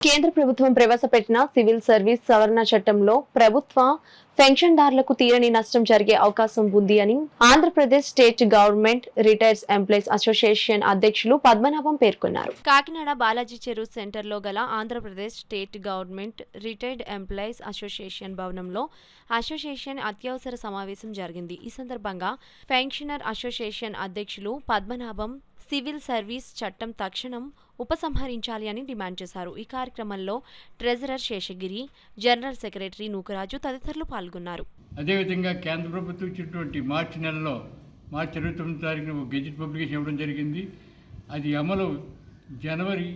కేంద్ర ప్రభుత్వం ప్రవేశపెట్టిన సివిల్ సర్వీస్ సవరణ చట్టంలో ప్రభుత్వ పెన్షన్దారులకు తీరని నష్టం జరిగే అవకాశం ఉంది అని Andhra Pradesh state government retired employees association అధ్యక్షులు పద్మనాభం పేర్కొన్నారు. కాకినాడ బాలాజీ చెరువు సెంటర్లో గల Andhra Pradesh state government retired employees association భవనంలో అసోసియేషన్ అత్యవసర సమావేశం జరిగింది. ఈ సందర్భంగా పెన్షనర్ అసోసియేషన్ అధ్యక్షులు పద్మనాభం సివిల్ సర్వీస్ చట్టం తక్షణం ఉపసంహరించాలి అని డిమాండ్ చేశారు. ఈ కార్యక్రమంలో treasurer Seshagiri, general secretary Nookaraju తదితరులు పాల్గొన్నారు. అదేవిధంగా కేంద్ర ప్రభుత్వం ఇచ్చినటువంటి మార్చి 29 తారీఖున గెజిట్ పబ్లికేషన్ ఇవ్వడం జరిగింది. అది అమలు జనవరి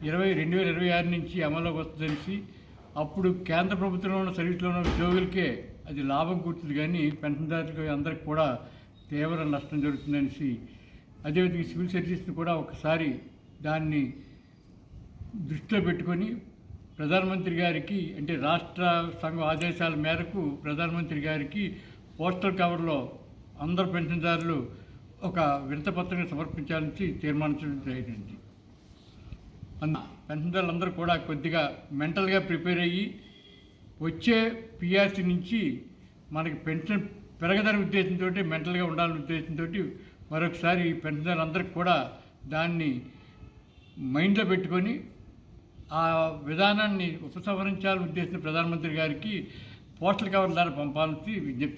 20, 2026 నుంచి అమలులోకి వస్తుందనేసి, అప్పుడు కేంద్ర ప్రభుత్వంలో ఉన్న సర్వీస్లో ఉన్న ఉద్యోగులకే అది లాభం కూర్చుంది, కానీ పెన్షన్దారులకు అందరికి కూడా తీవ్ర నష్టం జరుగుతుందనేసి, అదేవిధంగా సివిల్ సర్వీస్ని కూడా ఒకసారి దాన్ని దృష్టిలో పెట్టుకొని ప్రధానమంత్రి గారికి, అంటే రాష్ట్ర సంఘం ఆదేశాల మేరకు ప్రధానమంత్రి గారికి పోస్టల్ కవర్లో అందరు పెన్షన్దారులు ఒక వినతిపత్రాన్ని సమర్పించాలని తీర్మానించడం జరిగింది. పెన్షన్దారులు అందరూ కూడా కొద్దిగా మెంటల్గా ప్రిపేర్ అయ్యి వచ్చే పిఆర్సీ నుంచి మనకి పెన్షన్ పెరగదనే ఉద్దేశంతో, మెంటల్గా ఉండాలనే ఉద్దేశంతో మరొకసారి పెన్షన్దారులు అందరికి కూడా దాన్ని మైండ్లో పెట్టుకొని ఆ విధానాన్ని ఉపసంహరించాలని ఉద్దేశించిన ప్రధానమంత్రి గారికి పోస్టల్ కవర్ ద్వారా పంపాలని విజ్ఞప్తి